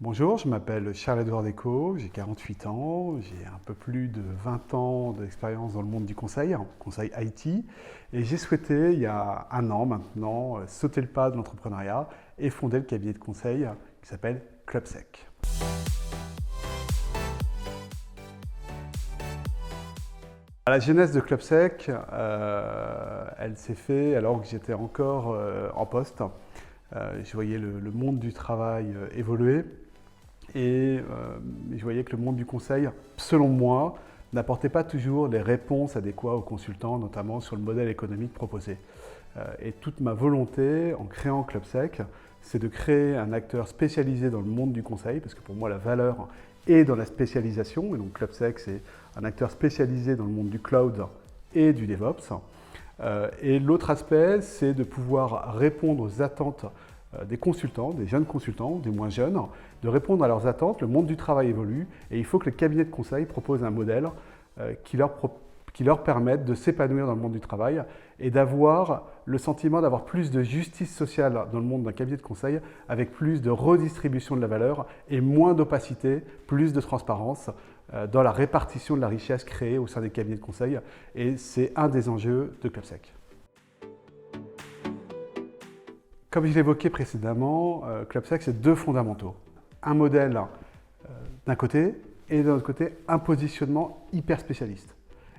Bonjour, je m'appelle Charles-Édouard Decaux, j'ai 48 ans, j'ai un peu plus de 20 ans d'expérience dans le monde du conseil IT, et j'ai souhaité, il y a un an maintenant, sauter le pas de l'entrepreneuriat et fonder le cabinet de conseil qui s'appelle ClubSec. La genèse de ClubSec, elle s'est faite alors que j'étais encore en poste. Je voyais le monde du travail évoluer. Et je voyais que le monde du conseil, selon moi, n'apportait pas toujours les réponses adéquates aux consultants, notamment sur le modèle économique proposé. Et toute ma volonté en créant ClubSec, c'est de créer un acteur spécialisé dans le monde du conseil, parce que pour moi la valeur est dans la spécialisation, et donc ClubSec c'est un acteur spécialisé dans le monde du cloud et du DevOps. Et l'autre aspect, c'est de pouvoir répondre aux attentes des consultants, des jeunes consultants, des moins jeunes, de répondre à leurs attentes. Le monde du travail évolue et il faut que le cabinet de conseil propose un modèle qui leur permette de s'épanouir dans le monde du travail et d'avoir le sentiment d'avoir plus de justice sociale dans le monde d'un cabinet de conseil avec plus de redistribution de la valeur et moins d'opacité, plus de transparence dans la répartition de la richesse créée au sein des cabinets de conseil. Et c'est un des enjeux de ClubSec. Comme je l'évoquais précédemment, ClubSec, c'est deux fondamentaux. Un modèle d'un côté et d'un autre côté, un positionnement hyper spécialiste.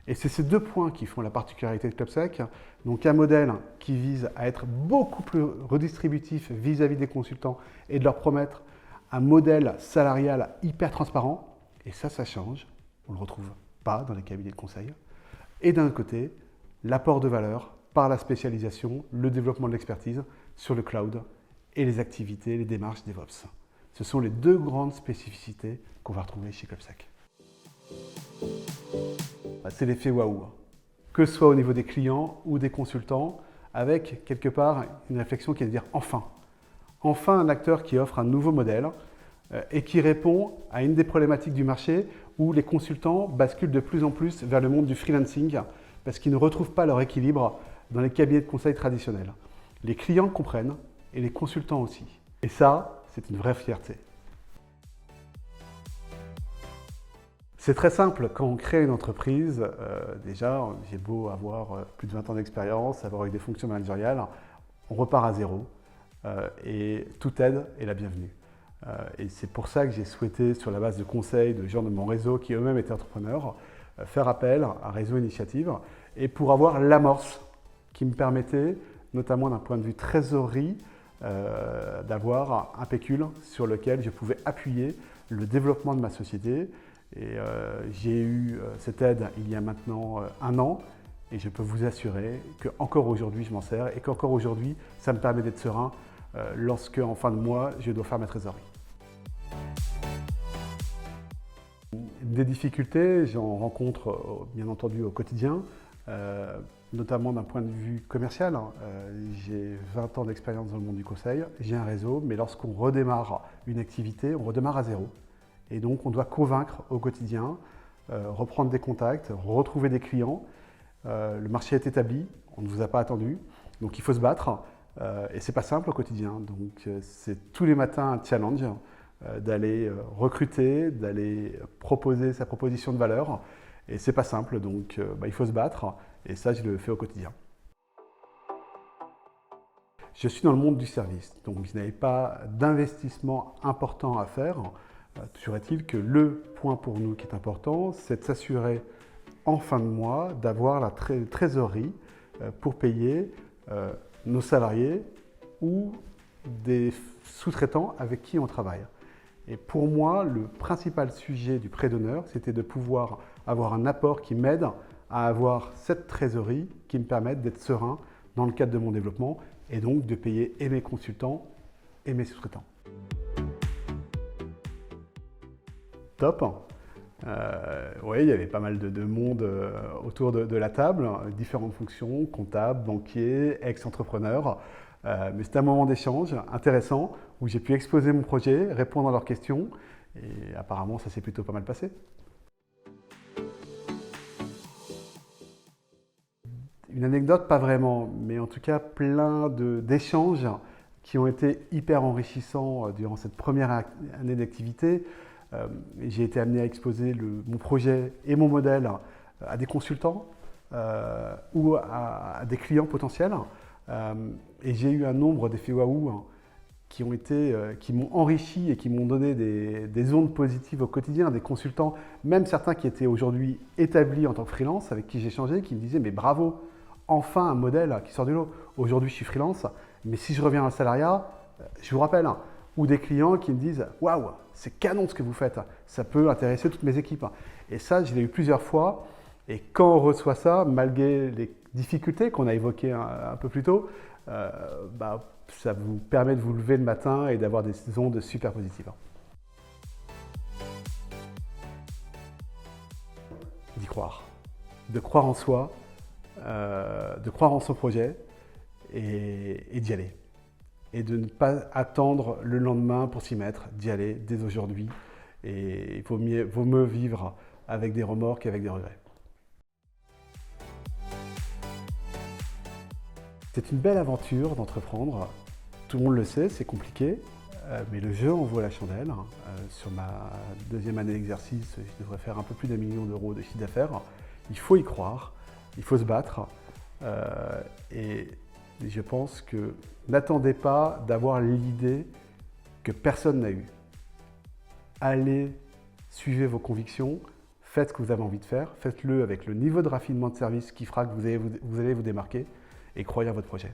Et c'est ces deux points qui font la particularité de ClubSec. Donc un modèle qui vise à être beaucoup plus redistributif vis-à-vis des consultants et de leur promettre un modèle salarial hyper transparent. Et ça change. On ne le retrouve pas dans les cabinets de conseil. Et d'un autre côté, l'apport de valeur par la spécialisation, le développement de l'expertise sur le cloud et les activités, les démarches DevOps. Ce sont les deux grandes spécificités qu'on va retrouver chez ClubSec. C'est l'effet waouh, que ce soit au niveau des clients ou des consultants, avec quelque part une réflexion qui est de dire enfin. Enfin un acteur qui offre un nouveau modèle et qui répond à une des problématiques du marché où les consultants basculent de plus en plus vers le monde du freelancing parce qu'ils ne retrouvent pas leur équilibre dans les cabinets de conseil traditionnels. Les clients comprennent et les consultants aussi. Et ça, c'est une vraie fierté. C'est très simple, quand on crée une entreprise, déjà, j'ai beau avoir plus de 20 ans d'expérience, avoir eu des fonctions managériales, on repart à zéro et toute aide est la bienvenue. Et c'est pour ça que j'ai souhaité, sur la base de conseils de gens de mon réseau qui eux-mêmes étaient entrepreneurs, faire appel à Réseau Initiative et pour avoir l'amorce qui me permettait, notamment d'un point de vue trésorerie, d'avoir un pécule sur lequel je pouvais appuyer le développement de ma société. Et j'ai eu cette aide il y a maintenant un an et je peux vous assurer qu'encore aujourd'hui je m'en sers et qu'encore aujourd'hui ça me permet d'être serein lorsque en fin de mois je dois faire ma trésorerie. Des difficultés, j'en rencontre bien entendu au quotidien, notamment d'un point de vue commercial. J'ai 20 ans d'expérience dans le monde du conseil, j'ai un réseau, mais lorsqu'on redémarre une activité, on redémarre à zéro. Et donc on doit convaincre au quotidien, reprendre des contacts, retrouver des clients. Le marché est établi, on ne vous a pas attendu, donc il faut se battre. Et c'est pas simple au quotidien, donc c'est tous les matins un challenge d'aller recruter, d'aller proposer sa proposition de valeur. Et c'est pas simple, donc il faut se battre. Et ça, je le fais au quotidien. Je suis dans le monde du service, donc je n'avais pas d'investissement important à faire. Toujours est-il que le point pour nous qui est important, c'est de s'assurer en fin de mois d'avoir la trésorerie pour payer nos salariés ou des sous-traitants avec qui on travaille. Et pour moi, le principal sujet du prêt d'honneur, c'était de pouvoir avoir un apport qui m'aide à avoir cette trésorerie qui me permette d'être serein dans le cadre de mon développement et donc de payer et mes consultants et mes sous-traitants. Top. Oui, il y avait pas mal de monde autour de la table, différentes fonctions, comptable, banquier, ex-entrepreneur. Mais c'était un moment d'échange intéressant où j'ai pu exposer mon projet, répondre à leurs questions et apparemment ça s'est plutôt pas mal passé. Une anecdote, pas vraiment, mais en tout cas plein d'échanges qui ont été hyper enrichissants durant cette première année d'activité. J'ai été amené à exposer mon projet et mon modèle à des consultants ou à des clients potentiels. Et j'ai eu un nombre d'effets waouh qui m'ont enrichi et qui m'ont donné des ondes positives au quotidien, des consultants, même certains qui étaient aujourd'hui établis en tant que freelance, avec qui j'ai échangé, qui me disaient « mais bravo, enfin un modèle qui sort du lot. Aujourd'hui, je suis freelance, mais si je reviens au salariat, je vous rappelle. » Ou des clients qui me disent « waouh, c'est canon ce que vous faites, ça peut intéresser toutes mes équipes. » Et ça, je l'ai eu plusieurs fois. Et quand on reçoit ça, malgré les difficultés qu'on a évoquées un peu plus tôt, ça vous permet de vous lever le matin et d'avoir des ondes super positives. D'y croire, de croire en soi, de croire en son projet et d'y aller. Et de ne pas attendre le lendemain pour s'y mettre, d'y aller dès aujourd'hui. Et il vaut mieux vivre avec des remords qu'avec des regrets. C'est une belle aventure d'entreprendre. Tout le monde le sait, c'est compliqué, mais le jeu en vaut la chandelle. Sur ma deuxième année d'exercice, je devrais faire un peu plus d'1 million d'euros de chiffre d'affaires. Il faut y croire, il faut se battre. Et je pense que n'attendez pas d'avoir l'idée que personne n'a eue. Allez, suivez vos convictions, faites ce que vous avez envie de faire, faites-le avec le niveau de raffinement de service qui fera que vous allez vous démarquer et croyez en votre projet.